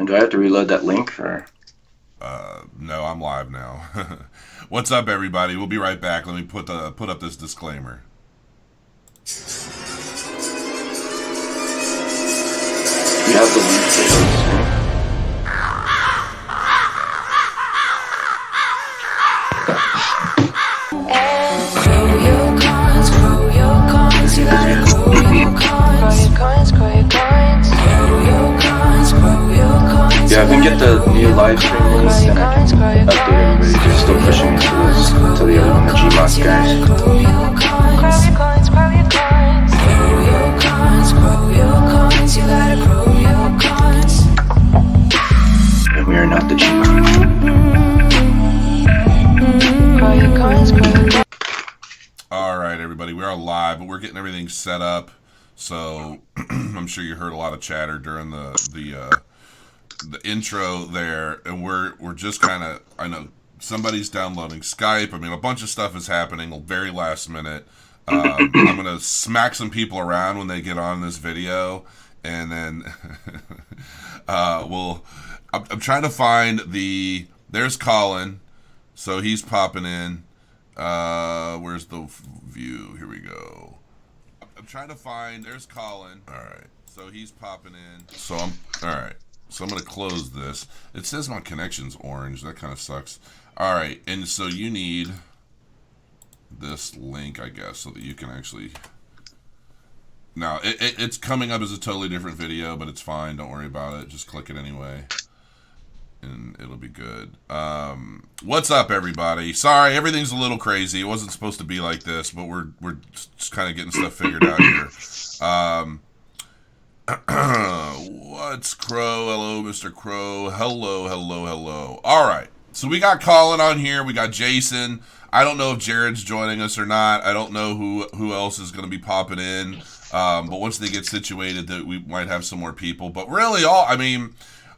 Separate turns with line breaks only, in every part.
And do I have to reload that link or?
No, I'm live now. What's up, everybody? We'll be right back. Let me put up this disclaimer.
You have the link to the screen.
You gotta grow your coins, grow your coins, grow your coins, grow your coins.
Yeah, I can get the new live stream links and I can update everybody. They're still pushing into this, to the other one, the GMOS guys.
Grow your coins, grow your coins, grow your coins, grow your coins. You gotta grow your coins.
And we are not the GMOS.
Grow your coins, grow your coins.
All right, everybody, we are live, but we're getting everything set up. So I'm sure you heard a lot of chatter during the intro there, and we're just kind of, I know somebody's downloading Skype. I mean, a bunch of stuff is happening very last minute. I'm gonna smack some people around when they get on this video, and then I'm trying to find there's Colin, so he's popping in. Where's the view? Here we go. I'm trying to find, there's Colin. All right. So he's popping in. All right. So I'm going to close this. It says my connection's orange. That kind of sucks. All right. And so you need this link, I guess, so that you can actually, now it's coming up as a totally different video, but it's fine. Don't worry about it. Just click it anyway, and it'll be good. What's up, everybody? Sorry, everything's a little crazy. It wasn't supposed to be like this, but we're just kind of getting stuff figured out here. What's Crow? Hello, Mr. Crow. Hello. All right, so we got Colin on here. We got Jason. I don't know if Jared's joining us or not. I don't know who else is going to be popping in. But once they get situated, that we might have some more people. But really,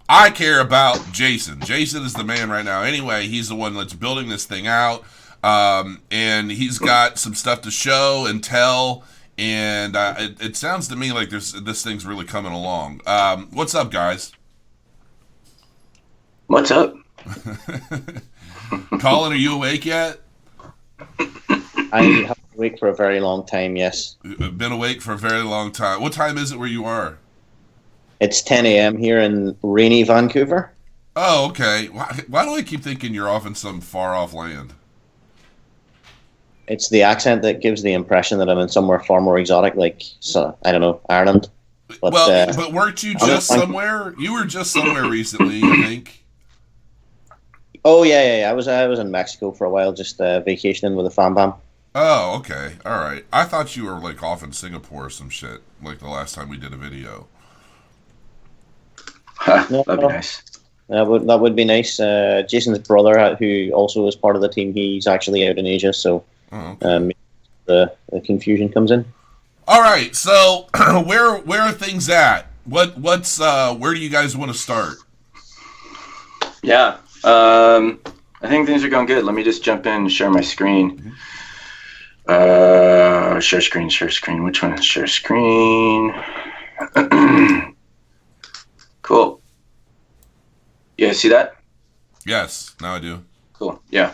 I care about Jason. Jason is the man right now. Anyway, he's the one that's building this thing out, and he's got some stuff to show and tell, and it sounds to me like this thing's really coming along. What's up, guys?
What's up?
Colin, are you awake yet?
I have been awake for a very long time, yes.
Been awake for a very long time. What time is it where you are?
It's 10 a.m. here in rainy Vancouver.
Oh, okay. Why do I keep thinking you're off in some far-off land?
It's the accent that gives the impression that I'm in somewhere far more exotic, like, so, I don't know, Ireland. But,
but weren't you just somewhere? You were just somewhere recently, I think.
Oh, yeah. I was in Mexico for a while, just vacationing with a fam bam.
Oh, okay. All right. I thought you were, like, off in Singapore or some shit, like the last time we did a video.
That'd be nice.
That would be nice. Jason's brother, who also is part of the team, he's actually out in Asia, so the confusion comes in.
All right, so where are things at? What's where do you guys want to start?
Yeah, I think things are going good. Let me just jump in and share my screen. Share screen. Which one is share screen? Cool. You guys see that?
Yes, now I do.
Cool. Yeah.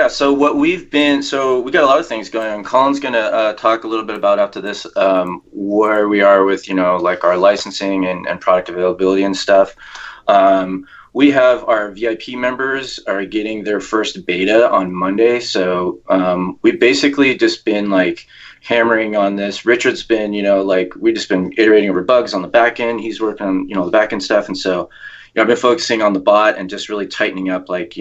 So what we got a lot of things going on. Colin's gonna talk a little bit about after this where we are with like our licensing and product availability and stuff. We have our VIP members are getting their first beta on Monday. So we've basically just been like hammering on this. Richard's been, we've just been iterating over bugs on the back end. He's working on, the back end stuff. And so, I've been focusing on the bot and just really tightening up our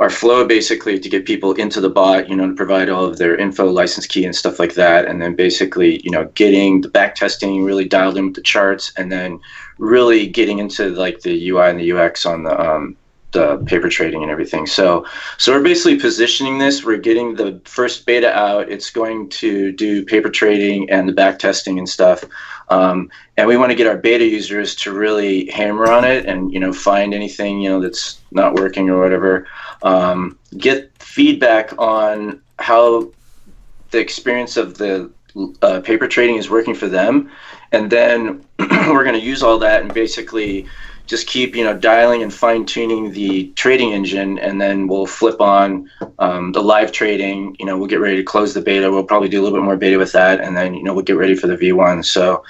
flow basically to get people into the bot, to provide all of their info, license key and stuff like that. And then basically, getting the back testing really dialed in with the charts, and then really getting into like the UI and the UX on the paper trading and everything. So we're basically positioning this. We're getting the first beta out. It's going to do paper trading and the back testing and stuff. And we want to get our beta users to really hammer on it and, find anything, that's not working or whatever. Get feedback on how the experience of the paper trading is working for them. And then we're going to use all that and basically just keep, dialing and fine tuning the trading engine, and then we'll flip on the live trading. We'll get ready to close the beta. We'll probably do a little bit more beta with that, and then we'll get ready for the V1. So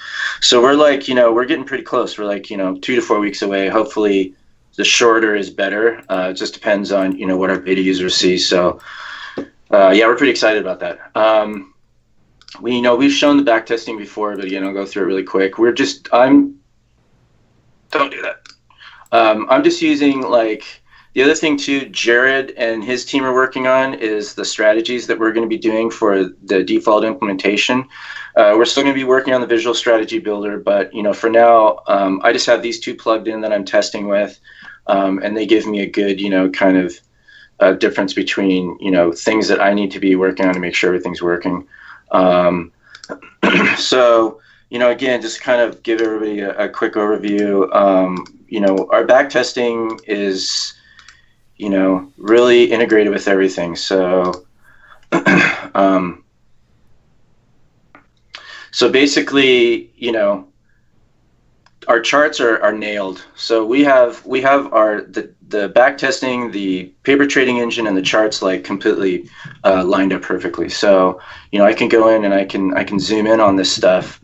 we're like, we're getting pretty close. We're like 2 to 4 weeks away. Hopefully, the shorter is better. It just depends on what our beta users see. So yeah, we're pretty excited about that. We've shown the back testing before, but I'll go through it really quick. Don't do that. I'm just using the other thing too, Jared and his team are working on is the strategies that we're going to be doing for the default implementation. We're still going to be working on the visual strategy builder, but for now, I just have these two plugged in that I'm testing with, and they give me a good, kind of difference between, things that I need to be working on to make sure everything's working. So, again, just kind of give everybody a quick overview. Our back testing is, really integrated with everything. So, so basically, our charts are nailed. So we have the back testing, the paper trading engine, and the charts completely lined up perfectly. So I can go in and I can zoom in on this stuff,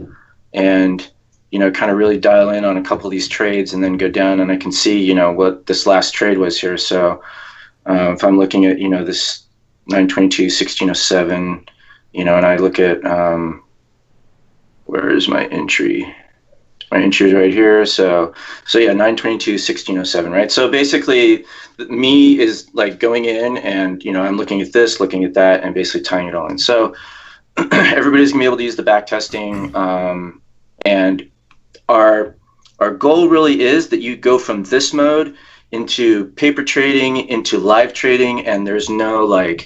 and kind of really dial in on a couple of these trades, and then go down and I can see what this last trade was here. So if I'm looking at this 922.1607, and I look at where is my entry? My entry is right here. So yeah, 922.1607, right? So basically, me is going in and I'm looking at this, looking at that, and basically tying it all in. So everybody's gonna be able to use the back testing, and our goal really is that you go from this mode into paper trading, into live trading, and there's no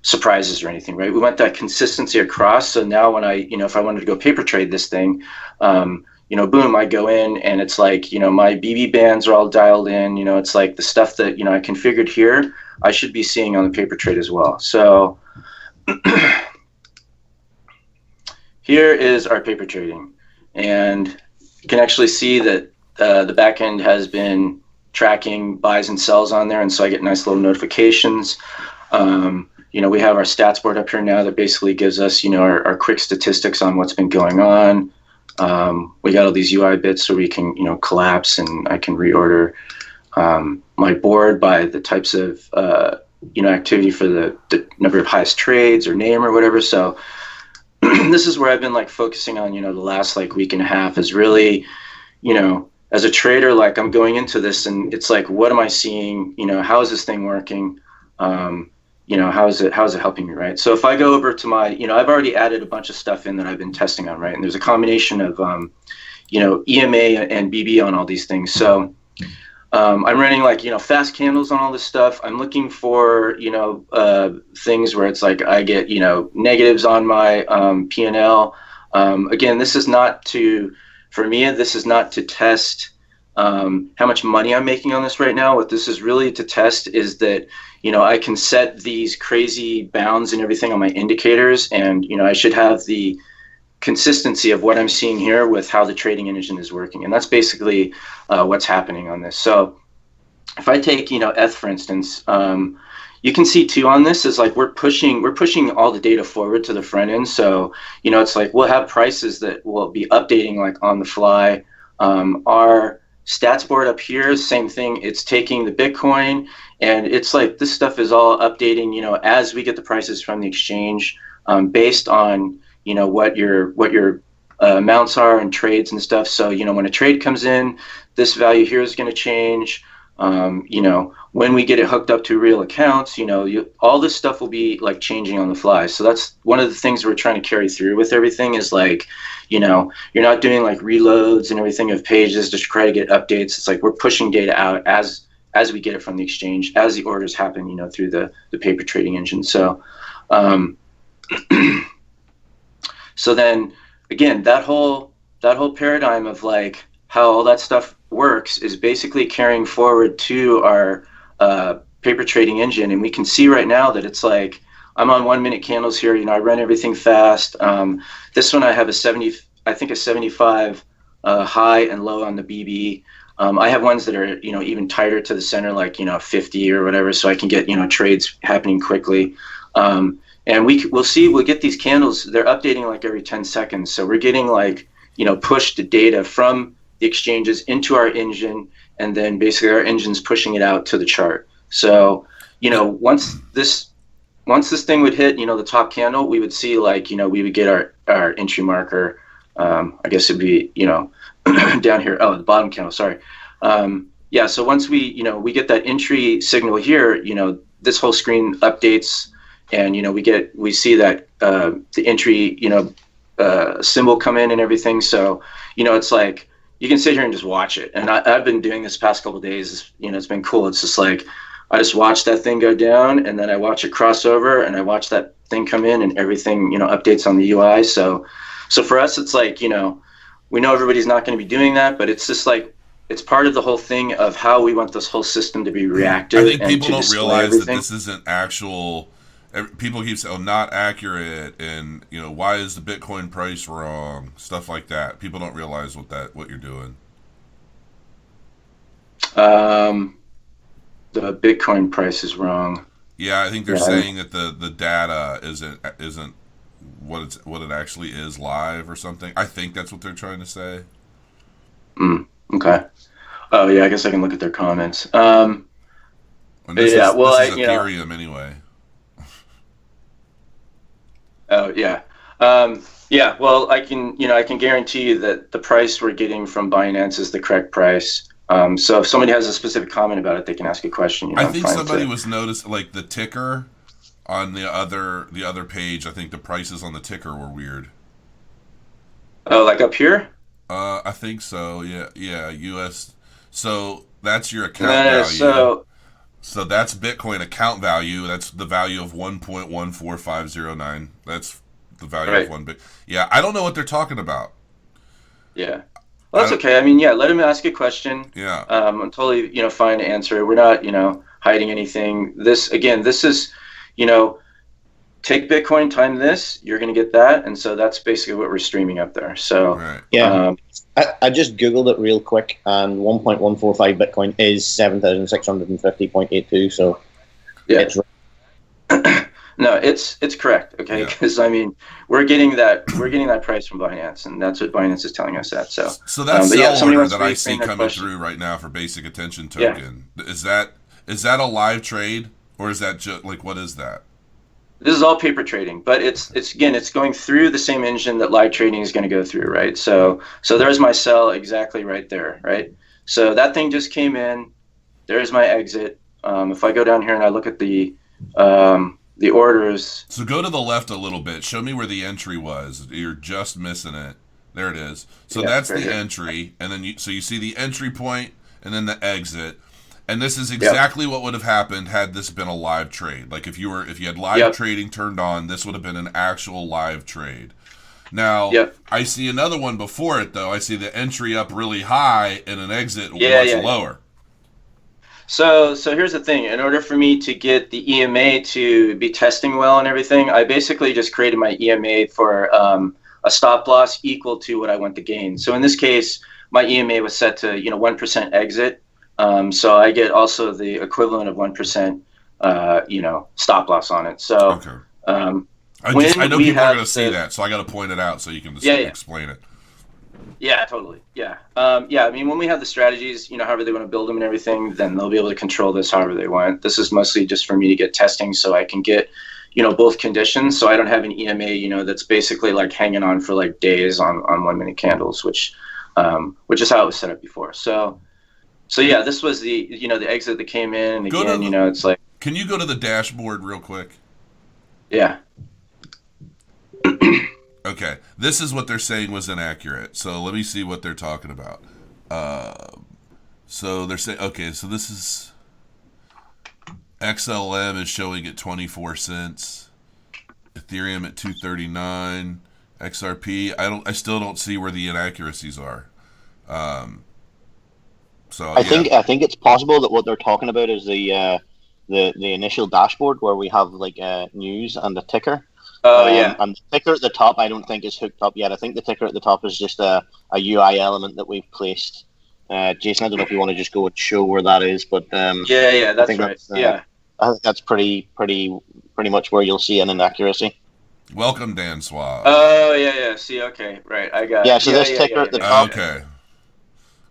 surprises or anything, right? We want that consistency across. So now when I, if I wanted to go paper trade this thing, boom, I go in and it's my BB bands are all dialed in. It's the stuff that, I configured here, I should be seeing on the paper trade as well. So here is our paper trading. And you can actually see that the back end has been tracking buys and sells on there. And so I get nice little notifications. We have our stats board up here now that basically gives us, our quick statistics on what's been going on. We got all these UI bits so we can, collapse, and I can reorder my board by the types of, activity for the number of highest trades or name or whatever. So this is where I've been focusing on, the last week and a half is really, as a trader, I'm going into this and it's what am I seeing? How is this thing working? How is it helping me, right? So if I go over to my, I've already added a bunch of stuff in that I've been testing on, right? And there's a combination of, EMA and BB on all these things. So I'm running fast candles on all this stuff. I'm looking for, things where it's I get, negatives on my P&L. Again, this is not to, for me, this is not to test how much money I'm making on this right now. What this is really to test is that, I can set these crazy bounds and everything on my indicators, and, I should have the consistency of what I'm seeing here with how the trading engine is working. And that's basically what's happening on this. So if I take, ETH, for instance, you can see too on this is we're pushing all the data forward to the front end. So, it's we'll have prices that will be updating on the fly. Our stats board up here, same thing. It's taking the Bitcoin, and it's this stuff is all updating, as we get the prices from the exchange, based on, what your amounts are and trades and stuff. So, when a trade comes in, this value here is going to change. When we get it hooked up to real accounts, all this stuff will be changing on the fly. So that's one of the things we're trying to carry through with everything is you're not doing reloads and everything of pages to try to get updates. It's we're pushing data out as we get it from the exchange, as the orders happen, through the paper trading engine. So, so then again, that whole paradigm of how all that stuff works is basically carrying forward to our paper trading engine. And we can see right now that it's I'm on 1 minute candles here. I run everything fast. This one I have a 75 high and low on the BB. I have ones that are, even tighter to the center, like, 50 or whatever, so I can get, trades happening quickly. And we'll get these candles, they're updating like every 10 seconds. So we're getting like, pushed data from the exchanges into our engine, and then basically our engine's pushing it out to the chart. So, once this thing would hit, the top candle, we would see like, we would get our entry marker. I guess it'd be, down here. Oh, the bottom candle, sorry. So once we get that entry signal here, this whole screen updates, and, we see that the entry, symbol come in and everything. So, it's like, you can sit here and just watch it. And I've been doing this past couple of days. It's been cool. It's just like, I just watch that thing go down, and then I watch it cross over, and I watch that thing come in, and everything, updates on the UI. So for us, it's like, we know everybody's not going to be doing that, but it's just like, it's part of the whole thing of how we want this whole system to be reactive.
I think people
and
don't realize
everything.
that this isn't actual. People keep saying, not accurate, and, why is the Bitcoin price wrong? Stuff like that. People don't realize what you're doing.
The Bitcoin price is wrong.
Yeah, I think they're saying that the data isn't what it actually is live or something. I think that's what they're trying to say.
Okay. Oh yeah, I guess I can look at their comments.
This is Ethereum anyway.
Oh yeah. Well, I can guarantee you that the price we're getting from Binance is the correct price. So if somebody has a specific comment about it, they can ask a question.
I think somebody was noticed, like the ticker on the other page. I think the prices on the ticker were weird.
Oh, like up here?
I think so. Yeah. US. So that's your account value. So that's Bitcoin account value. That's the value of 1.14509. That's the value of one bit. Yeah, I don't know what they're talking about. Yeah.
Well, that's okay. I mean, yeah, let him ask a question.
Yeah.
I'm totally, fine to answer. We're not, hiding anything. This is, take Bitcoin, time this, you're going to get that. And so that's basically what we're streaming up there. So,
right.
Yeah. I just Googled it real quick, and 1.145 Bitcoin is 7,650.82. So,
yeah.
It's right.
No, it's correct. Okay. Because, we're getting that price from Binance, and that's what Binance is telling us that. So
that sell order that I see coming through right now for basic attention token, is that a live trade, or is that just like, what is that?
This is all paper trading, but it's going through the same engine that live trading is going to go through, right? So there's my sell exactly right there, right? So that thing just came in. There's my exit. If I go down here and I look at the orders.
So go to the left a little bit. Show me where the entry was. You're just missing it. There it is. So that's right, the entry, and then you see the entry point and then the exit. And this is exactly what would have happened had this been a live trade. Like if you had live trading turned on, this would have been an actual live trade. Now, I see another one before it, though. I see the entry up really high and an exit much lower.
So here's the thing. In order for me to get the EMA to be testing well and everything, I basically just created my EMA for a stop loss equal to what I want to gain. So in this case, my EMA was set to 1% exit. So I get also the equivalent of 1%, stop loss on it. So
I know people are going to see that, so I got to point it out so you can just explain it.
Yeah, totally. Yeah. When we have the strategies, however they want to build them and everything, then they'll be able to control this however they want. This is mostly just for me to get testing so I can get, both conditions. So I don't have an EMA, that's basically like hanging on for like days on 1 minute candles, which is how it was set up before. So yeah, this was the, the exit that came in, and again, it's like.
Can you go to the dashboard real quick?
Yeah.
Okay, this is what they're saying was inaccurate. So let me see what they're talking about. So they're saying, okay, so this is XLM is showing at 24 cents, Ethereum at 239, XRP. I still don't see where the inaccuracies are.
I think it's possible that what they're talking about is the initial dashboard where we have like news and the ticker.
Oh yeah.
And the ticker at the top, I don't think is hooked up yet. I think the ticker at the top is just a UI element that we've placed. Jason, I don't know if you want to just go and show where that is, but
Yeah, that's right.
I think that's pretty much where you'll see an inaccuracy.
Welcome, Dan Swab.
Oh yeah. See, okay, right. I got.
Yeah, so this ticker at the top.
Okay.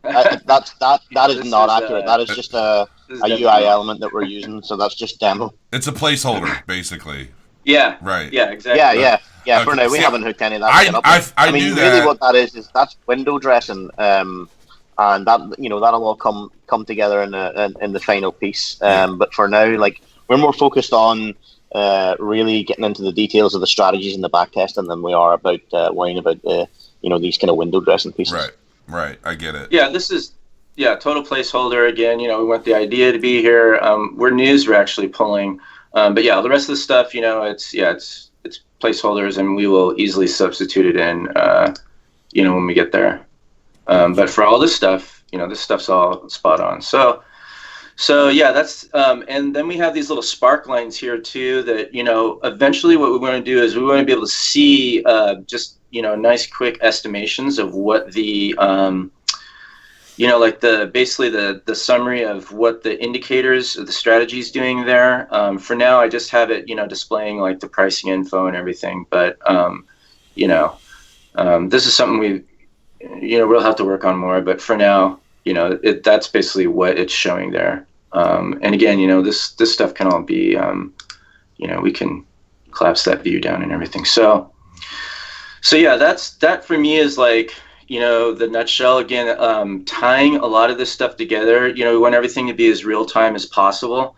That is not accurate. That is just a UI element that we're using. So that's just demo.
It's a placeholder, basically.
Yeah.
Right.
Yeah. Exactly.
Yeah.
Okay.
For now, we haven't hooked any of that shit up.
I
mean,
knew
really,
that.
what that is that's window dressing, and that that'll all come together in the final piece. But for now, like, we're more focused on really getting into the details of the strategies and the back testing than we are about worrying about these kind of window dressing pieces.
Right. I get it.
Yeah, this is total placeholder again. We want the idea to be here. We're news. We're actually pulling. But yeah, the rest of the stuff, it's placeholders, and we will easily substitute it in, when we get there. But for all this stuff, this stuff's all spot on. So yeah, that's and then we have these little spark lines here too. That eventually what we want to do is we want to be able to see just nice quick estimations of what the like the summary of what the indicators of the strategy is doing there. For now, I just have it displaying like the pricing info and everything. But this is something we'll have to work on more. But for now, that's basically what it's showing there. And again, this stuff can all be we can collapse that view down and everything. So yeah, that for me is like the nutshell. Again, tying a lot of this stuff together. We want everything to be as real time as possible.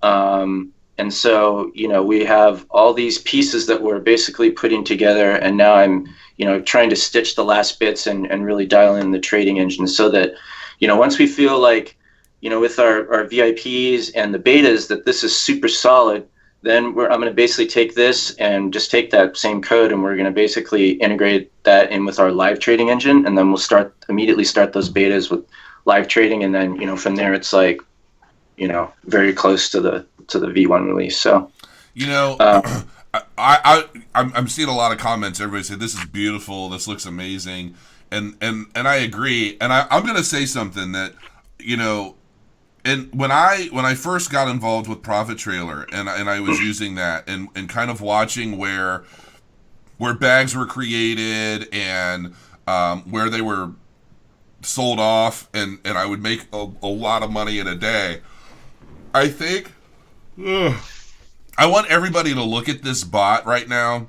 And so we have all these pieces that we're basically putting together, and now I'm trying to stitch the last bits and really dial in the trading engine so that once we feel like with our VIPs and the betas that this is super solid, then I'm going to basically take this and just take that same code, and we're going to basically integrate that in with our live trading engine, and then we'll immediately start those betas with live trading, and then from there it's like very close to the V1 release. So
I'm seeing a lot of comments. Everybody say this is beautiful, this looks amazing, and I agree. And I'm going to say something that and when I first got involved with Profit Trailer, and I was using that and kind of watching where bags were created and where they were sold off, and I would make a lot of money in a day. I think I want everybody to look at this bot right now,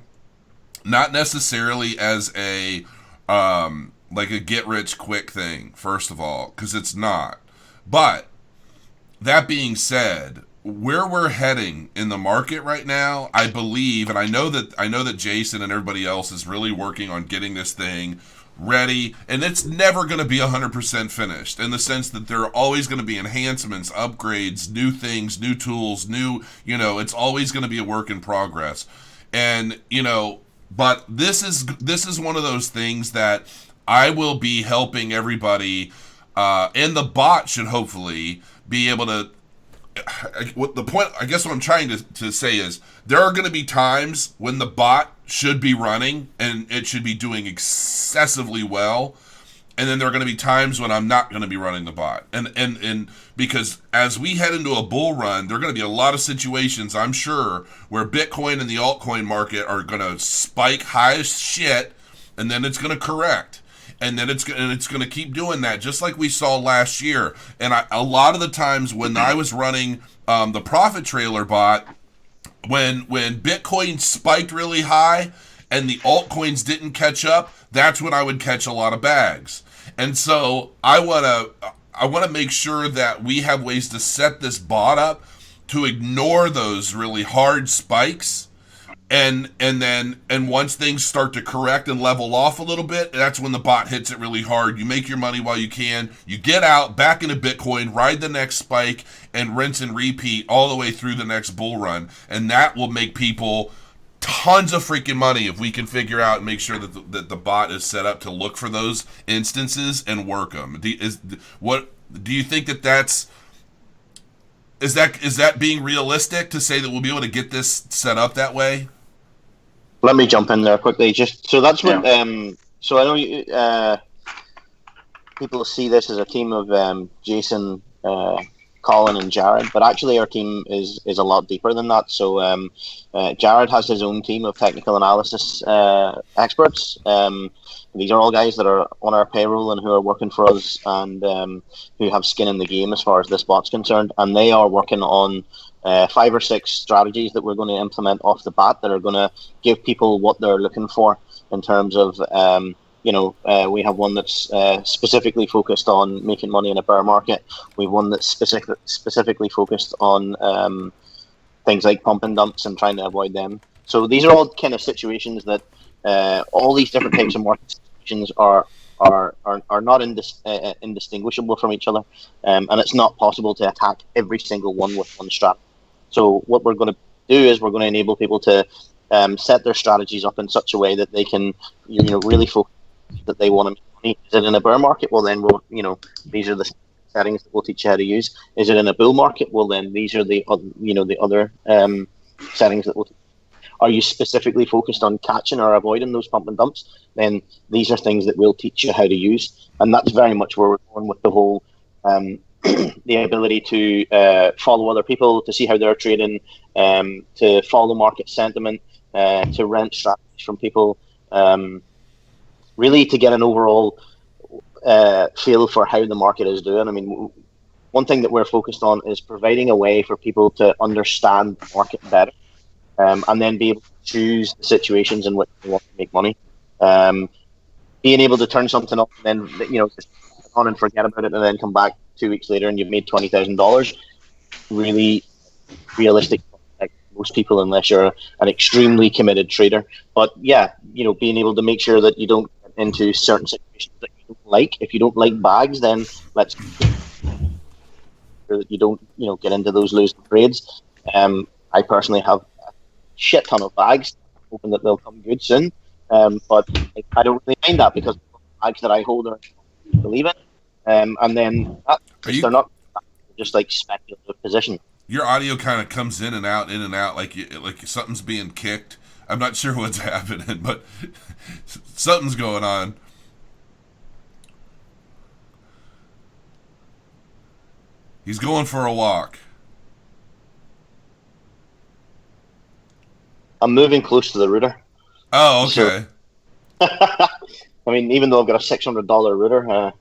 not necessarily as a like a get rich quick thing, first of all, because it's not. But that being said, where we're heading in the market right now, I believe, and I know that Jason and everybody else is really working on getting this thing ready, and it's never going to be 100% finished, in the sense that there are always going to be enhancements, upgrades, new things, new tools, it's always going to be a work in progress. And but this is one of those things that I will be helping everybody, and the bot should hopefully be able to. What I'm trying to say is, there are going to be times when the bot should be running and it should be doing excessively well, and then there are going to be times when I'm not going to be running the bot, and because as we head into a bull run, there are going to be a lot of situations, I'm sure, where Bitcoin and the altcoin market are going to spike high as shit, and then it's going to correct. And then it's going to keep doing that, just like we saw last year. And a lot of the times when I was running the Profit Trailer bot, when Bitcoin spiked really high and the altcoins didn't catch up, that's when I would catch a lot of bags. And so I want to make sure that we have ways to set this bot up to ignore those really hard spikes. And once things start to correct and level off a little bit, that's when the bot hits it really hard. You make your money while you can. You get out, back into Bitcoin, ride the next spike, and rinse and repeat all the way through the next bull run. And that will make people tons of freaking money if we can figure out and make sure that the bot is set up to look for those instances and work them. Do you think that's... Is that being realistic to say that we'll be able to get this set up that way?
Let me jump in there quickly. Just so that's what. So I know you, people see this as a team of Jason, Colin, and Jared, but actually our team is a lot deeper than that. So Jared has his own team of technical analysis experts. These are all guys that are on our payroll and who are working for us and who have skin in the game as far as this bot's concerned. And they are working on 5 or 6 strategies that we're going to implement off the bat that are going to give people what they're looking for in terms of, we have one that's specifically focused on making money in a bear market. We have one that's specifically focused on things like pump and dumps and trying to avoid them. So these are all kind of situations that all these different types of market situations are not indistinguishable from each other, and it's not possible to attack every single one with one strat. So what we're going to do is we're going to enable people to set their strategies up in such a way that they can, really focus that they want to make money. Is it in a bear market? Well, then these are the settings that we'll teach you how to use. Is it in a bull market? Well, then these are the other settings that we'll teach. Are you specifically focused on catching or avoiding those pump and dumps? Then these are things that we'll teach you how to use. And that's very much where we're going with the whole, the ability to follow other people, to see how they're trading, to follow market sentiment, to rent strategies from people, really to get an overall feel for how the market is doing. I mean, one thing that we're focused on is providing a way for people to understand the market better. And then be able to choose the situations in which they want to make money. Being able to turn something up and then, just put on and forget about it and then come back 2 weeks later and you've made $20,000, really realistic for most people unless you're an extremely committed trader. But yeah, being able to make sure that you don't get into certain situations that you don't like. If you don't like bags, then let's sure that you don't, get into those losing trades. I personally have shit ton of bags, hoping that they'll come good soon. But I don't really mind that because the bags that I hold are believe in. And then they're not just like speculative position.
Your audio kind of comes in and out, like something's being kicked. I'm not sure what's happening, but something's going on. He's going for a walk.
I'm moving close to the router.
Oh, okay.
So, I mean, even though I've got a $600 router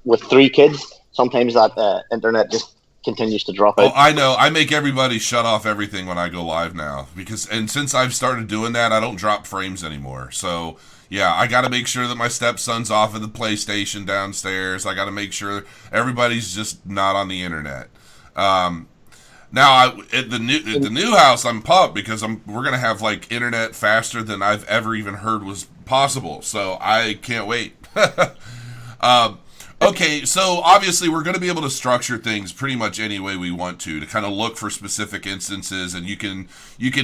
with 3 kids, sometimes that internet just continues to drop out.
Oh, I know. I make everybody shut off everything when I go live now and since I've started doing that, I don't drop frames anymore. So yeah, I got to make sure that my stepson's off of the PlayStation downstairs. I got to make sure everybody's just not on the internet. Now, at the new house, I'm pumped because we're gonna have like internet faster than I've ever even heard was possible. So I can't wait. Okay, so obviously we're going to be able to structure things pretty much any way we want to kind of look for specific instances, and you can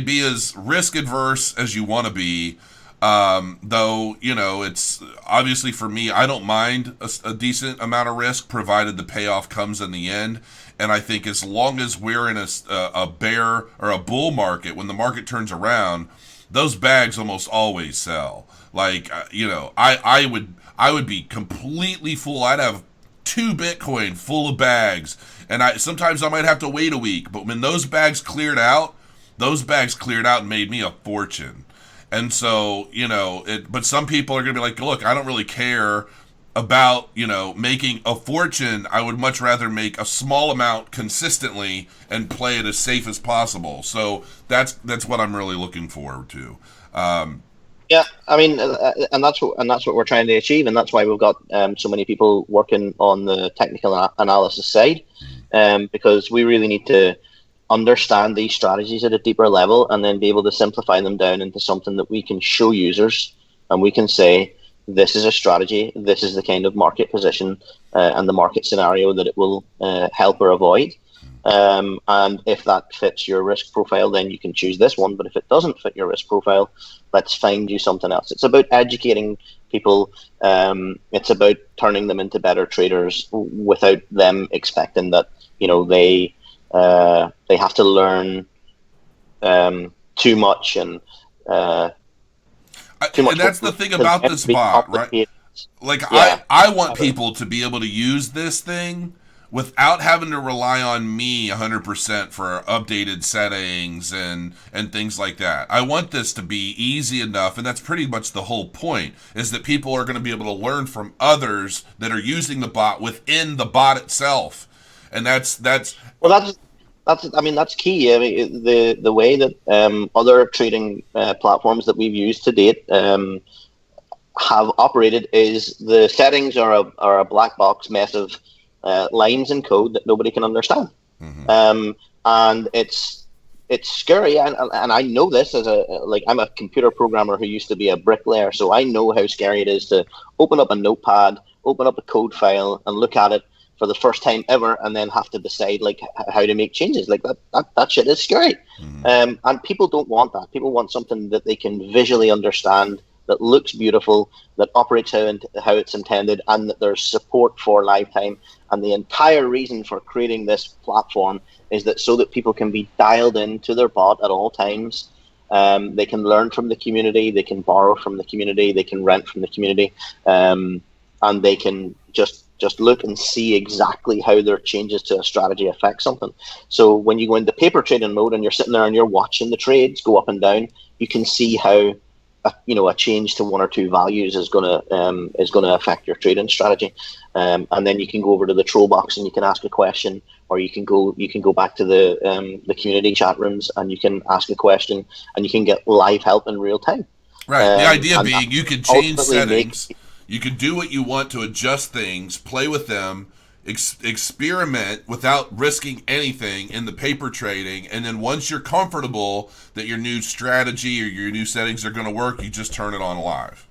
be as risk adverse as you want to be. Though, it's obviously for me, I don't mind a decent amount of risk provided the payoff comes in the end. And I think as long as we're in a bear or a bull market, when the market turns around, those bags almost always sell. Like, I would be completely full. I'd have 2 Bitcoin full of bags, and sometimes I might have to wait a week. But when those bags cleared out and made me a fortune. And so, but some people are going to be like, look, I don't really care about, making a fortune. I would much rather make a small amount consistently and play it as safe as possible. So that's what I'm really looking forward to.
Yeah, I mean, and that's what we're trying to achieve, and that's why we've got so many people working on the technical analysis side, because we really need to understand these strategies at a deeper level and then be able to simplify them down into something that we can show users, and we can say, this is a strategy, this is the kind of market position and the market scenario that it will help or avoid. And if that fits your risk profile, then you can choose this one. But if it doesn't fit your risk profile, let's find you something else. It's about educating people. It's about turning them into better traders without them expecting that, they have to learn too much and too much
And that's the
work
thing
because
about this
every
bot, right?
complicated.
Like
Yeah.
I want people to be able to use this thing without having to rely on me 100% for updated settings and things like that. I want this to be easy enough, and that's pretty much the whole point, is that people are going to be able to learn from others that are using the bot within the bot itself. And that's
Well, that's key. I mean, the way that other trading platforms that we've used to date have operated is the settings are a black box mess of lines and code that nobody can understand. And it's scary, and I know this as I'm a computer programmer who used to be a bricklayer, so I know how scary it is to open up a notepad, open up a code file, and look at it for the first time ever, and then have to decide like how to make changes. Like that shit is scary. And people don't want that. People want something that they can visually understand, that looks beautiful, that operates how it's intended, and that there's support for lifetime. And the entire reason for creating this platform is that so that people can be dialed into their bot at all times. They can learn from the community, they can borrow from the community, they can rent from the community, and they can just look and see exactly how their changes to a strategy affect something. So when you go into paper trading mode and you're sitting there and you're watching the trades go up and down, you can see how a change to one or two values is gonna affect your trading strategy, and then you can go over to the troll box and you can ask a question, or you can go back to the community chat rooms and you can ask a question and you can get live help in real time.
right. The idea being you can change
ultimately
settings, you can do what you want to adjust things, play with them, experiment without risking anything in the paper trading, and then once you're comfortable that your new strategy or your new settings are going to work, you just turn it on live.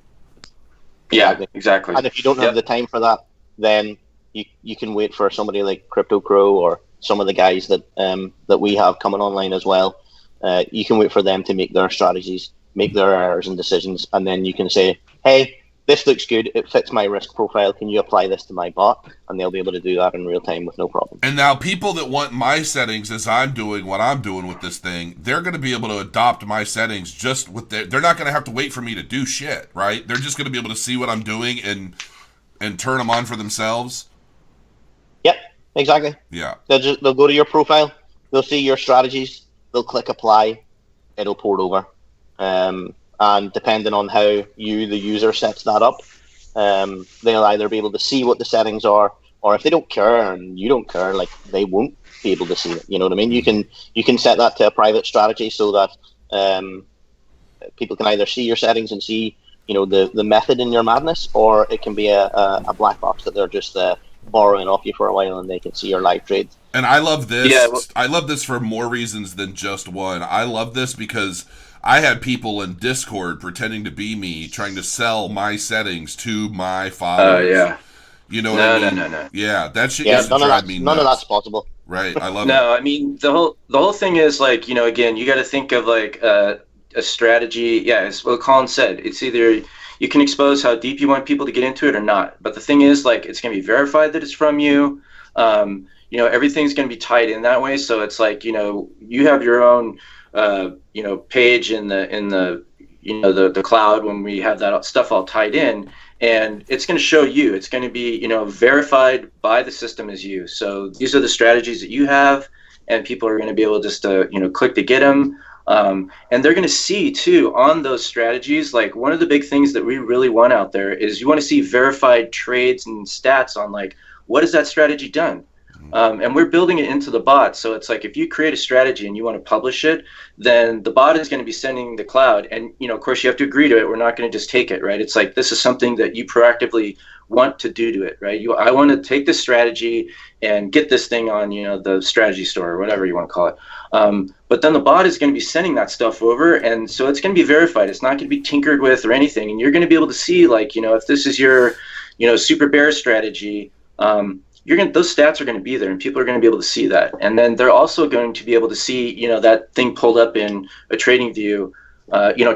Yeah, exactly.
And if you don't have the time for that, then you can wait for somebody like Crypto Crow or some of the guys that we have coming online as well. You can wait for them to make their strategies, make their errors and decisions, and then you can say, hey, this looks good, it fits my risk profile, can you apply this to my bot? And they'll be able to do that in real time with no problem.
And now people that want my settings as I'm doing what I'm doing with this thing, they're going to be able to adopt my settings just with they're not going to have to wait for me to do shit, right? They're just going to be able to see what I'm doing and turn them on for themselves.
Yep, exactly.
Yeah.
They'll go to your profile, they'll see your strategies, they'll click apply, it'll port over. And depending on how the user sets that up, they'll either be able to see what the settings are, or if they don't care and you don't care, like they won't be able to see it. You know what I mean? You can set that to a private strategy so that people can either see your settings and see the method in your madness, or it can be a black box that they're just borrowing off you for a while and they can see your live trades.
And I love this.
Yeah, well,
I love this for more reasons than just one. I love this because I had people in Discord pretending to be me, trying to sell my settings to my followers.
Yeah.
You know what I mean?
No.
Yeah, that shit
Yeah,
used to drive me nuts.
none of that's possible.
Right, I love it.
No, I mean the whole thing is like, again, you got to think of like a strategy. Yeah, it's what Colin said. It's either you can expose how deep you want people to get into it or not. But the thing is, like, it's going to be verified that it's from you. Everything's going to be tied in that way. So it's like, you have your own page in the cloud when we have that stuff all tied in, and it's going to show you. It's going to be verified by the system as you. So these are the strategies that you have, and people are going to be able just to click to get them. And they're going to see too on those strategies. Like, one of the big things that we really want out there is you want to see verified trades and stats on like, what has that strategy done? And we're building it into the bot. So it's like, if you create a strategy and you want to publish it, then the bot is going to be sending the cloud. And, of course, you have to agree to it. We're not going to just take it, right? It's like, this is something that you proactively want to do to it, right? I want to take this strategy and get this thing on, the strategy store or whatever you want to call it. But then the bot is going to be sending that stuff over. And so it's going to be verified. It's not going to be tinkered with or anything. And you're going to be able to see, like, if this is your, super bear strategy, those stats are going to be there, and people are going to be able to see that. And then they're also going to be able to see, that thing pulled up in a trading view,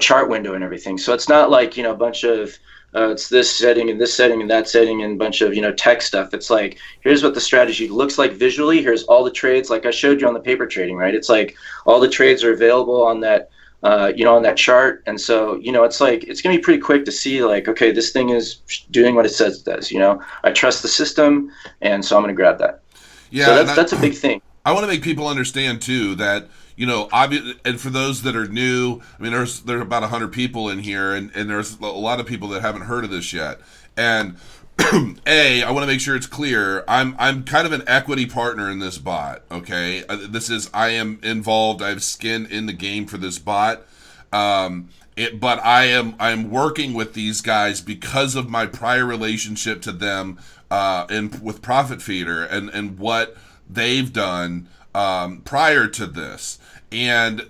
chart window and everything. So it's not like, a bunch of it's this setting and this setting and that setting and a bunch of, tech stuff. It's like, here's what the strategy looks like visually. Here's all the trades, like I showed you on the paper trading, right? It's like all the trades are available on that on that chart. And so, it's like, it's going to be pretty quick to see like, okay, this thing is doing what it says it does, I trust the system. And so I'm going to grab that.
Yeah.
So that's a big thing.
I want to make people understand too that, and for those that are new, I mean, there's about 100 people in here, and there's a lot of people that haven't heard of this yet. And I want to make sure it's clear. I'm kind of an equity partner in this bot. Okay, I am involved. I have skin in the game for this bot. But I'm working with these guys because of my prior relationship to them, with Profit Feeder and what they've done prior to this. And,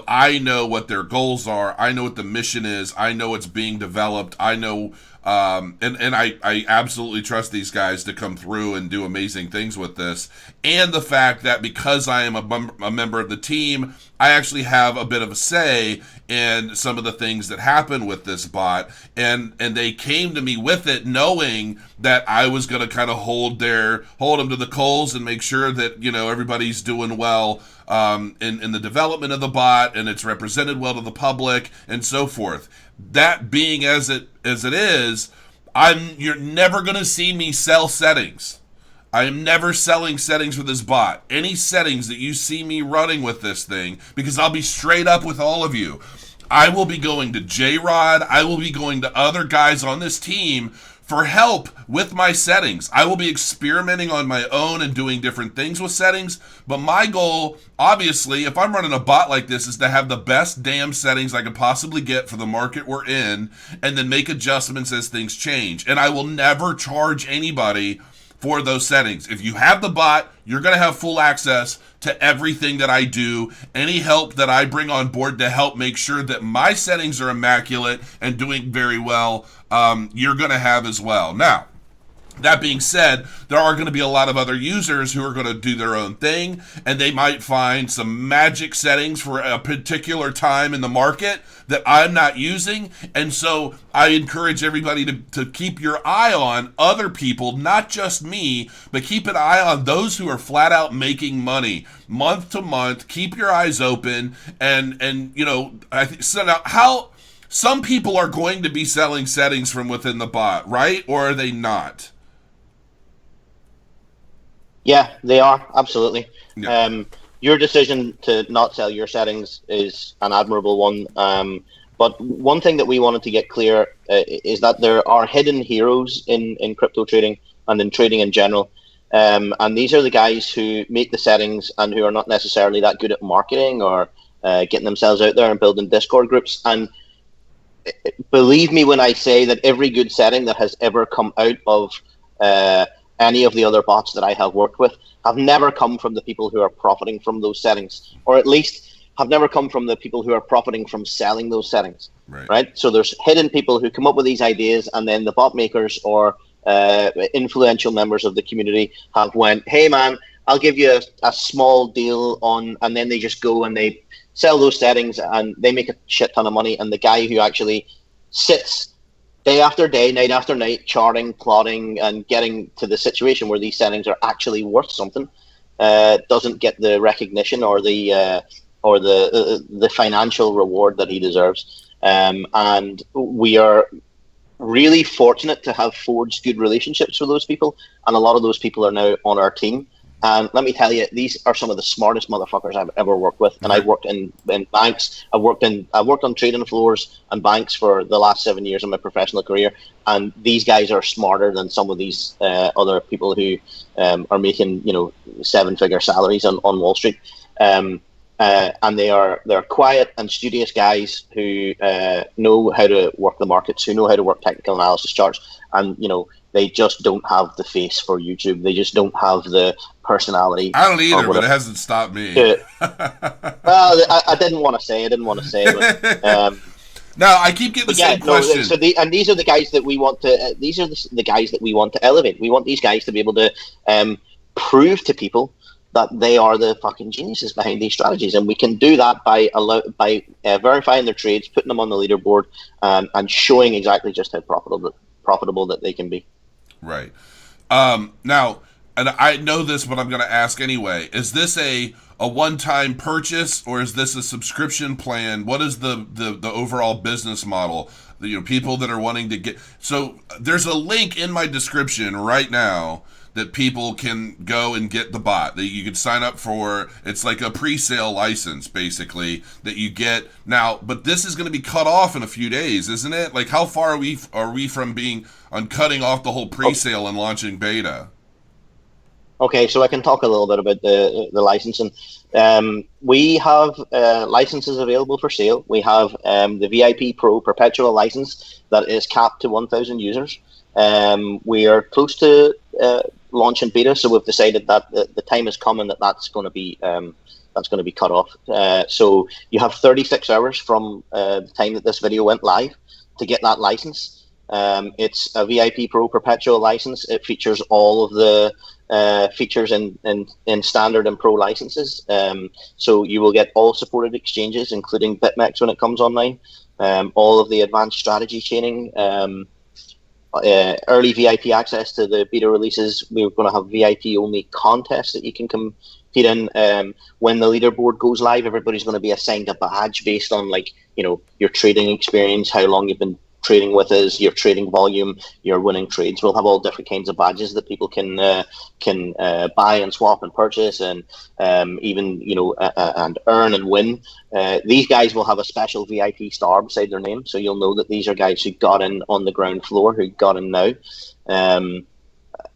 I know what their goals are. I know what the mission is. I know it's being developed. I know, and I absolutely trust these guys to come through and do amazing things with this. And the fact that because I am a member of the team, I actually have a bit of a say in some of the things that happen with this bot. And they came to me with it knowing that I was going to kind of hold them to the coals and make sure that, everybody's doing well in the development of the bot, and it's represented well to the public and so forth. That being as it is, you're never going to see me sell settings. I am never selling settings for this bot. Any settings that you see me running with this thing, because I'll be straight up with all of you, I will be going to J-Rod, I will be going to other guys on this team for help with my settings. I will be experimenting on my own and doing different things with settings, but my goal, obviously, if I'm running a bot like this, is to have the best damn settings I could possibly get for the market we're in, and then make adjustments as things change. And I will never charge anybody for those settings. If you have the bot, you're going to have full access to everything that I do. Any help that I bring on board to help make sure that my settings are immaculate and doing very well, you're going to have as well. Now, that being said, there are going to be a lot of other users who are going to do their own thing, and they might find some magic settings for a particular time in the market that I'm not using. And so I encourage everybody to keep your eye on other people, not just me, but keep an eye on those who are flat out making money month to month. Keep your eyes open, and I think so. Now, how some people are going to be selling settings from within the bot, right? Or are they not?
Yeah, they are, absolutely.
Yeah.
Your decision to not sell your settings is an admirable one. But one thing that we wanted to get clear is that there are hidden heroes in crypto trading and in trading in general. And these are the guys who make the settings and who are not necessarily that good at marketing or getting themselves out there and building Discord groups. And believe me when I say that every good setting that has ever come out of any of the other bots that I have worked with have never come from the people who are profiting from those settings, or at least have never come from the people who are profiting from selling those settings. Right? So there's hidden people who come up with these ideas, and then the bot makers or influential members of the community have went, hey man, I'll give you a small deal on, and then they just go and they sell those settings and they make a shit ton of money. And the guy who actually sits day after day, night after night, charting, plotting, and getting to the situation where these settings are actually worth something, doesn't get the recognition or the financial reward that he deserves. And we are really fortunate to have forged good relationships with those people, and a lot of those people are now on our team. And let me tell you, these are some of the smartest motherfuckers I've ever worked with. And I've worked in banks. I've worked on trading floors and banks for the last 7 years of my professional career. And these guys are smarter than some of these other people who are making 7-figure salaries on Wall Street. And they're quiet and studious guys who know how to work the markets, who know how to work technical analysis charts, and they just don't have the face for YouTube. They just don't have the personality.
I don't either, but it hasn't stopped me.
Well, I didn't want to say. But,
no, I keep getting the same question.
So these are the guys that we want to. These are the guys that we want to elevate. We want these guys to be able to prove to people that they are the fucking geniuses behind these strategies, and we can do that by verifying their trades, putting them on the leaderboard, and showing exactly just how profitable that they can be.
Right. Now, and I know this, but I'm going to ask anyway. Is this a a one-time purchase, or is this a subscription plan? What is the overall business model? People that are wanting to get. So there's a link in my description right now that people can go and get the bot that you can sign up for. It's like a pre-sale license, basically, that you get now. But this is going to be cut off in a few days, isn't it? Like, how far are we from being on cutting off the whole pre-sale and launching beta?
Okay, so I can talk a little bit about the licensing. We have licenses available for sale. We have the VIP Pro perpetual license that is capped to 1,000 users. We are close to launching beta, so we've decided that the time is coming that's going to be cut off. So you have 36 hours from the time that this video went live to get that license. It's a VIP Pro perpetual license. It features all of the features in standard and pro licenses. So you will get all supported exchanges, including BitMEX when it comes online, all of the advanced strategy chaining, early VIP access to the beta releases. We're going to have VIP only contests that you can compete in. When the leaderboard goes live, everybody's going to be assigned a badge based on your trading experience, how long you've been trading with us, your trading volume, your winning trades. We'll have all different kinds of badges that people can buy and swap and purchase, and even and earn and win. These guys will have a special VIP star beside their name, so you'll know that these are guys who got in on the ground floor, who got in now.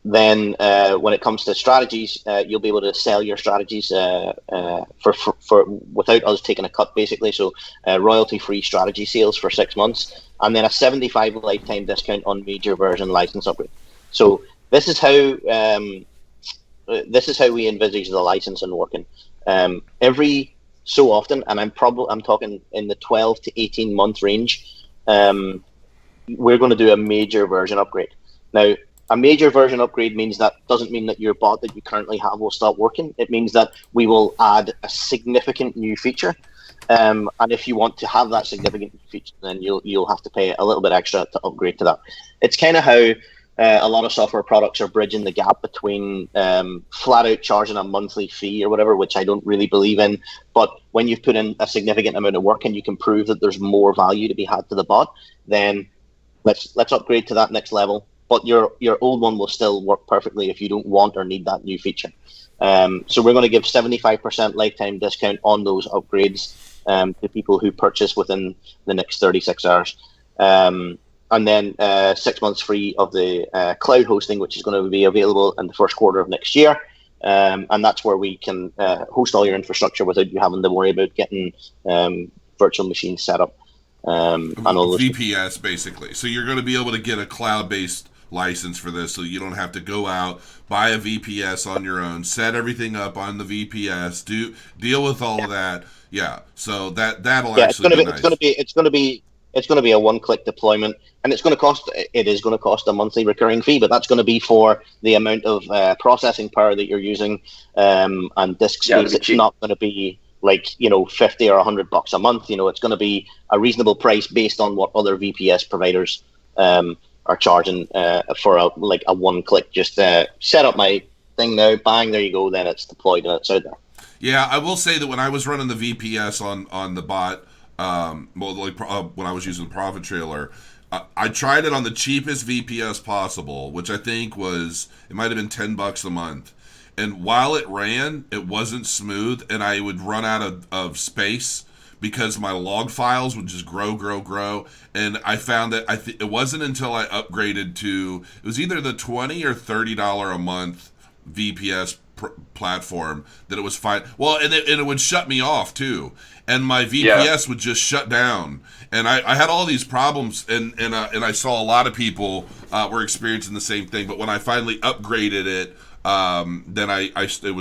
Then when it comes to strategies, you'll be able to sell your strategies for without us taking a cut, basically. So royalty-free strategy sales for 6 months, and then a 75 lifetime discount on major version license upgrade. So this is how we envisage the licensing working. Every so often, and I'm talking in the 12 to 18 month range, we're going to do a major version upgrade. Now, a major version upgrade doesn't mean that your bot that you currently have will stop working. It means that we will add a significant new feature. And if you want to have that significant feature, then you'll have to pay a little bit extra to upgrade to that. It's kind of how a lot of software products are bridging the gap between flat out charging a monthly fee or whatever, which I don't really believe in. But when you've put in a significant amount of work and you can prove that there's more value to be had to the bot, then let's upgrade to that next level. But your old one will still work perfectly if you don't want or need that new feature. So we're going to give 75% lifetime discount on those upgrades to people who purchase within the next 36 hours. And then 6 months free of the cloud hosting, which is going to be available in the first quarter of next year. And that's where we can host all your infrastructure without you having to worry about getting virtual machines set up. And all those
VPS, basically. So you're going to be able to get a cloud-based license for this, so you don't have to go out, buy a VPS on your own, set everything up on the VPS, deal with all of that. Yeah, so that'll actually be nice.
It's going to be a one-click deployment, and it is going to cost a monthly recurring fee, but that's going to be for the amount of processing power that you're using and disk space. It's not going to be like $50 or $100 a month. It's going to be a reasonable price based on what other VPS providers are charging for a one-click. Just set up my thing now, bang, there you go. Then it's deployed and it's out there.
Yeah, I will say that when I was running the VPS on the bot, when I was using the Profit Trailer, I tried it on the cheapest VPS possible, which I think it might have been $10 a month. And while it ran, it wasn't smooth, and I would run out of space because my log files would just grow. And I found that it wasn't until I upgraded to, it was either the $20 or $30 a month VPS platform that it was fine. Well, and it would shut me off too. And my VPS would just shut down. And I had all these problems, and I saw a lot of people were experiencing the same thing. But when I finally upgraded it, then it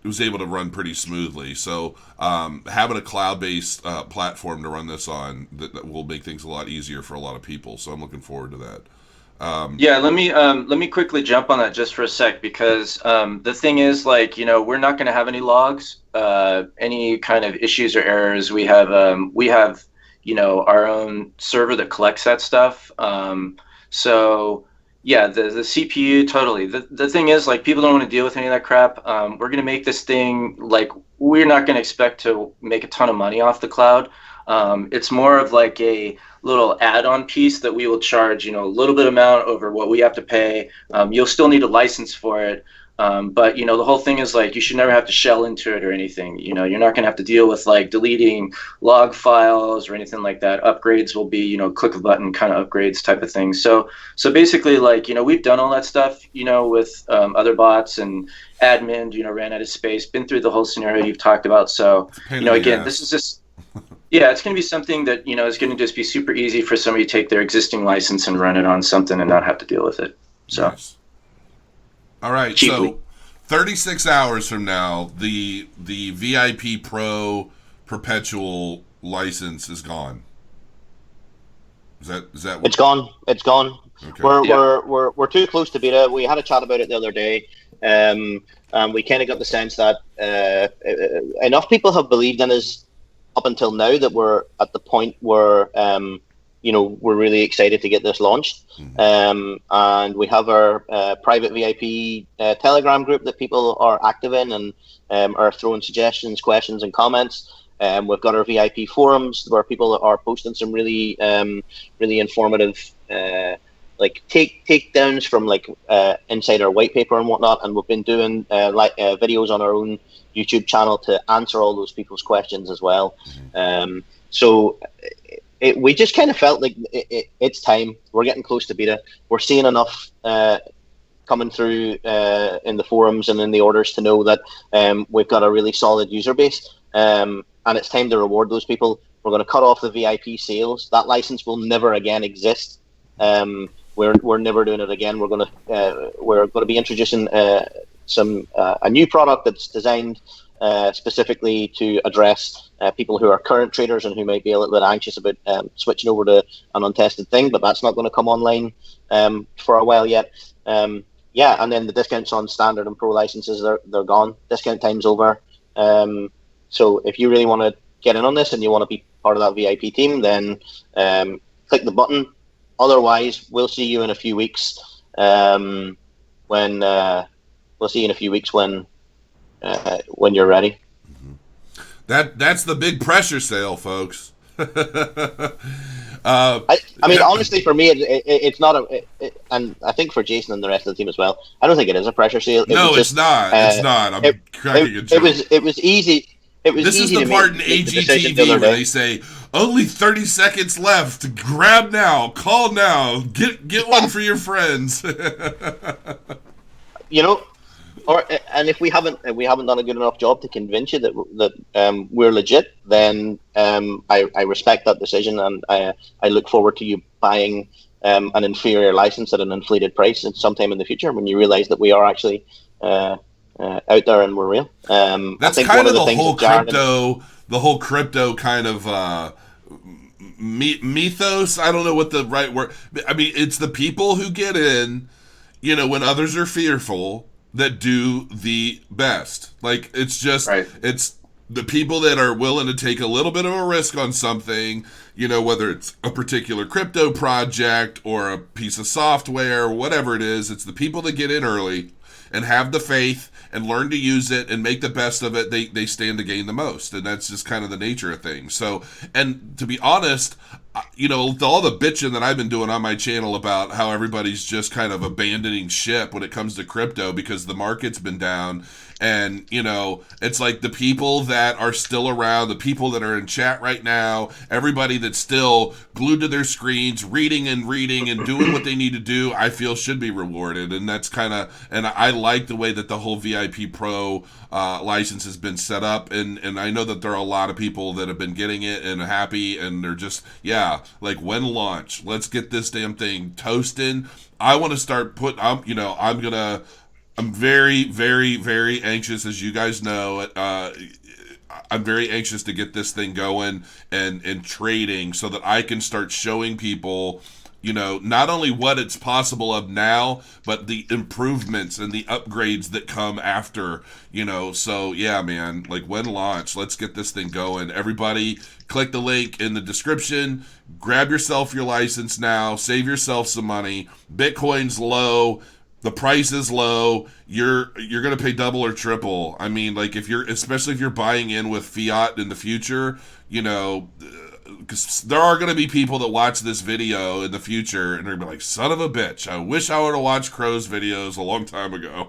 was able to run pretty smoothly. So having a cloud-based platform to run this on that will make things a lot easier for a lot of people. So I'm looking forward to that.
Let me quickly jump on that just for a sec, because the thing is, we're not going to have any logs, any kind of issues or errors. We have our own server that collects that stuff. So Yeah, the CPU, totally. The thing is, like, people don't want to deal with any of that crap. We're going to make this thing, like, we're not going to expect to make a ton of money off the cloud. It's more of like a little add-on piece that we will charge, a little bit amount over what we have to pay. You'll still need a license for it. But the whole thing is, like, you should never have to shell into it or anything. You're not going to have to deal with, like, deleting log files or anything like that. Upgrades will be, click a button kind of upgrades type of thing. So basically, like, we've done all that stuff, with other bots, and admin, ran out of space, been through the whole scenario you've talked about. So, again, this is just, yeah, it's going to be something that, is going to just be super easy for somebody to take their existing license and run it on something and not have to deal with it. So.
Nice. All right,
Cheaply.
so 36 hours from now, the VIP Pro perpetual license is gone. Is that what?
It's gone. It's gone.
Okay.
We're too close to beta. We had a chat about it the other day, and we kind of got the sense that enough people have believed in us up until now that we're at the point where we're really excited to get this launched. And we have our private VIP Telegram group that people are active in and are throwing suggestions, questions, and comments. We've got our VIP forums where people are posting some really informative like takedowns from like inside our white paper and whatnot. And we've been doing videos on our own YouTube channel to answer all those people's questions as well. So we just kind of felt like it's time. We're getting close to beta. We're seeing enough coming through in the forums and in the orders to know that we've got a really solid user base, and it's time to reward those people. We're going to cut off the VIP sales. That license will never again exist. We're never doing it again. We're going to be introducing a new product that's designed specifically to address people who are current traders and who might be a little bit anxious about switching over to an untested thing, but that's not going to come online for a while yet. And then the discounts on standard and pro licenses, they're gone. Discount time's over. So if you really want to get in on this and you want to be part of that VIP team, then click the button. Otherwise, we'll see you in a few weeks when you're ready.
That's the big pressure sale, folks.
I mean, honestly, for me, it's not and I think for Jason and the rest of the team as well, I don't think it is a pressure sale.
It's not. It's not. I'm cracking a joke.
It was easy.
This is the part in AGTV where they say, only 30 seconds left. Grab now. Call now. Get one for your friends.
And if we haven't done a good enough job to convince you that we're legit, then I respect that decision, and I look forward to you buying an inferior license at an inflated price sometime in the future when you realize that we are actually out there and we're real.
That's kind of the whole crypto kind of mythos. I don't know what the right word. I mean, it's the people who get in, when others are fearful, that do the best. Like, it's just, right. It's the people that are willing to take a little bit of a risk on something, whether it's a particular crypto project or a piece of software or whatever it is. It's the people that get in early and have the faith and learn to use it and make the best of it. They stand to gain the most, and that's just kind of the nature of things. So, and to be honest, all the bitching that I've been doing on my channel about how everybody's just kind of abandoning ship when it comes to crypto because the market's been down. And, it's like the people that are still around, the people that are in chat right now, everybody that's still glued to their screens, reading and doing what they need to do, I feel should be rewarded. And that's kind of, and I like the way that the whole VIP Pro license has been set up. And I know that there are a lot of people that have been getting it and happy, and they're just, like, when launch, let's get this damn thing toasting. I want to start I'm very, very, very anxious, as you guys know. I'm very anxious to get this thing going and trading so that I can start showing people, not only what it's possible of now, but the improvements and the upgrades that come after, So, yeah, man, like when launch, let's get this thing going. Everybody, click the link in the description. Grab yourself your license now. Save yourself some money. Bitcoin's low. The price is low. You're going to pay double or triple. I mean, like especially if you're buying in with fiat in the future, because there are going to be people that watch this video in the future and they're going to be like, son of a bitch, I wish I would have watched Crow's videos a long time ago.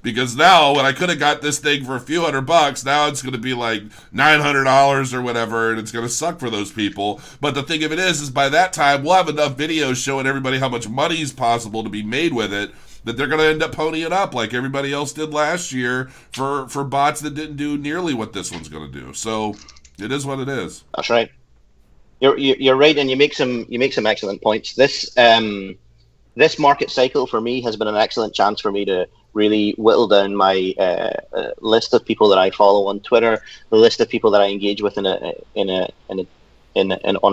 Because now, when I could have got this thing for a few $100, now it's going to be like $900 or whatever, and it's going to suck for those people. But the thing of it is by that time, we'll have enough videos showing everybody how much money is possible to be made with it, that they're going to end up ponying up like everybody else did last year for bots that didn't do nearly what this one's going to do. So it is what it is.
That's right. You're right, and you make some excellent points. This market cycle for me has been an excellent chance for me to really whittle down my list of people that I follow on Twitter, the list of people that I engage with on a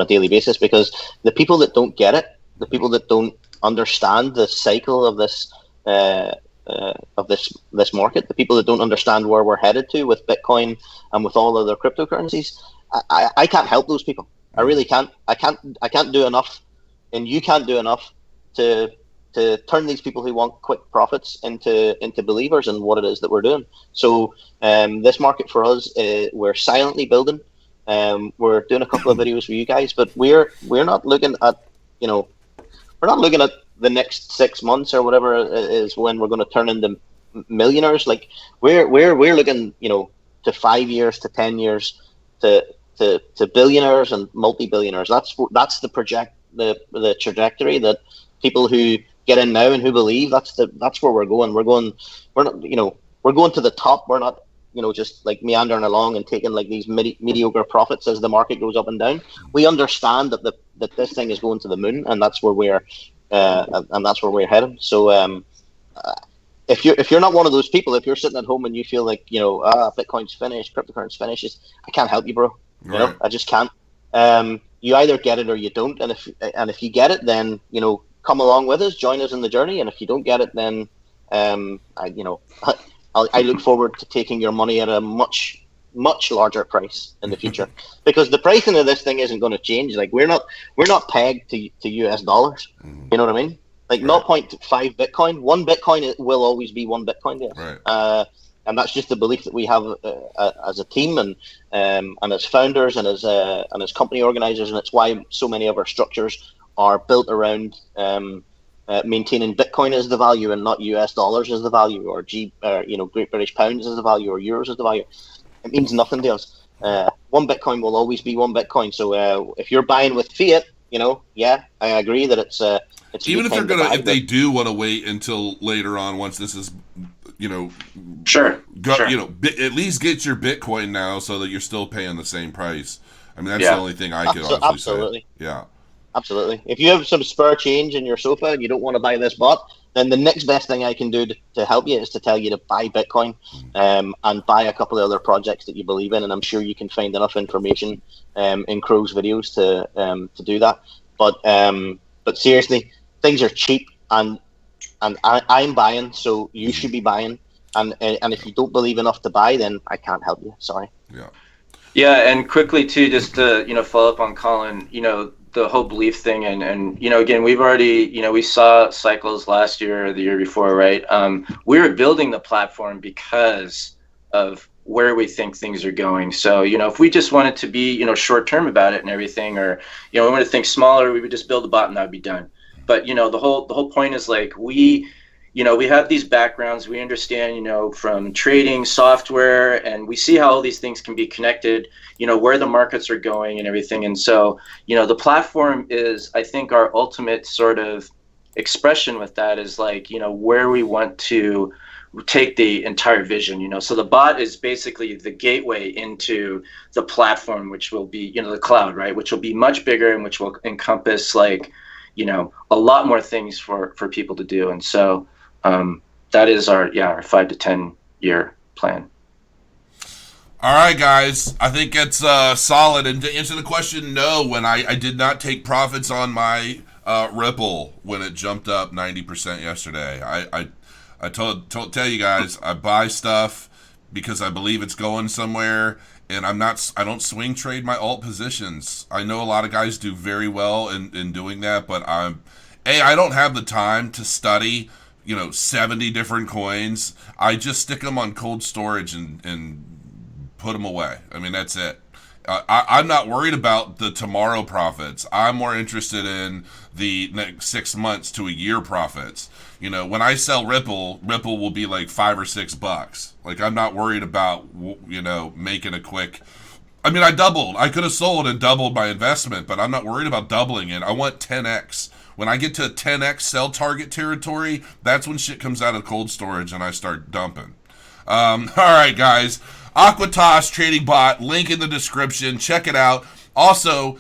daily basis. Because the people that don't get it, the people that don't understand the cycle of this market, the people that don't understand where we're headed to with Bitcoin and with all other cryptocurrencies, I can't help those people. I really can't. I can't do enough, and you can't do enough to turn these people who want quick profits into believers in what it is that we're doing. So this market for us, we're silently building. We're doing a couple of videos for you guys, but we're not looking at we're not looking at the next 6 months or whatever is when we're going to turn into millionaires. Like we're looking to 5 years to 10 years to billionaires and multi-billionaires. That's the trajectory that people who get in now and who believe, that's where we're going. We're going to the top. We're not just like meandering along and taking like these mediocre profits as the market goes up and down. We understand that this thing is going to the moon, and that's where we're heading. So if you're not one of those people, if you're sitting at home and you feel like Bitcoin's finished, cryptocurrency's finished, I can't help you, bro.
Right.
I just can't. You either get it or you don't, and if you get it, then come along with us, join us in the journey. And if you don't get it, then I look forward to taking your money at a much larger price in the future, because the pricing of this thing isn't going to change. Like we're not pegged to US dollars. You know what I mean? Like 0.5 Bitcoin, 1 Bitcoin will always be 1 Bitcoin there.
Right.
And that's just the belief that we have as a team and as founders and as company organizers, and it's why so many of our structures are built around maintaining Bitcoin as the value and not US dollars as the value, or Great British pounds as the value, or euros as the value. It means nothing to us. 1 Bitcoin will always be 1 Bitcoin. So if you're buying with fiat, I agree that it's
even if they do want to wait until later on, once this is
Sure.
At least get your Bitcoin now so that you're still paying the same price. I mean, that's the only thing I could honestly say. Yeah. Absolutely. If you have some spare change in your sofa and you don't want to buy this bot, then the next best thing I can do to help you is to tell you to buy Bitcoin and buy a couple of other projects that you believe in. And I'm sure you can find enough information in Crow's videos to do that. But seriously, things are cheap, and I'm buying, so you should be buying. And if you don't believe enough to buy, then I can't help you. Sorry. Yeah.
Yeah, and quickly too, just to follow up on Colin, the whole belief thing, and again, we've already we saw cycles last year or the year before, right? We were building the platform because of where we think things are going. So if we just wanted to be short term about it and everything, or we wanted to think smaller, we would just build a bot and that would be done. But the whole point is like we have these backgrounds, we understand from trading software, and we see how all these things can be connected, where the markets are going and everything. And so the platform is, I think, our ultimate sort of expression with that is like where we want to take the entire vision. So the bot is basically the gateway into the platform, which will be the cloud, right, which will be much bigger and which will encompass like a lot more things for people to do. And so that is our 5 to 10 year plan.
All right, guys. I think it's solid. And to answer the question, no, when I did not take profits on my Ripple when it jumped up 90% yesterday. I tell you guys, I buy stuff because I believe it's going somewhere, and I don't swing trade my alt positions. I know a lot of guys do very well in doing that, but I don't have the time to study 70 different coins. I just stick them on cold storage and put them away. I mean, that's it. I'm not worried about the tomorrow profits. I'm more interested in the next 6 months to a year profits. When I sell Ripple will be like $5 or $6. Like, I'm not worried about, making a quick. I mean, I doubled. I could have sold and doubled my investment, but I'm not worried about doubling it. I want 10x. When I get to 10x sell target territory, that's when shit comes out of cold storage and I start dumping. All right, guys. Acuitas trading bot, link in the description. Check it out. Also,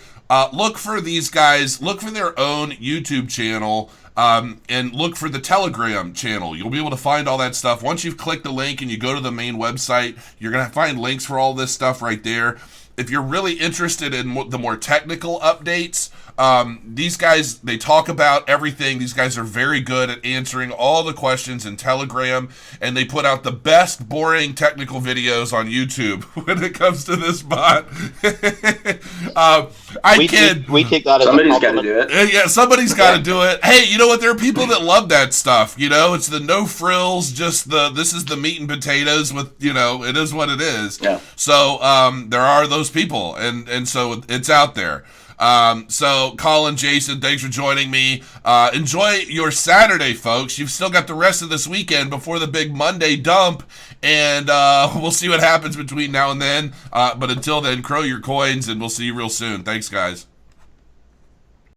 look for these guys. Look for their own YouTube channel, and look for the Telegram channel. You'll be able to find all that stuff. Once you've clicked the link and you go to the main website, you're going to find links for all this stuff right there. If you're really interested in the more technical updates, these guys, they talk about everything. These guys are very good at answering all the questions in Telegram, and they put out the best boring technical videos on YouTube when it comes to this bot.
We take that as
somebody's
a
got to
compliment.
do it.
Yeah, somebody's got to do it. Hey, you know what? There are people that love that stuff. It's the no frills, just this is the meat and potatoes with, it is what it is.
Yeah.
So there are those people, and so it's out there. So Colin, Jason, thanks for joining me. Enjoy your Saturday, folks. You've still got the rest of this weekend before the big Monday dump, and we'll see what happens between now and then. But until then, crow your coins, and we'll see you real soon. Thanks, guys.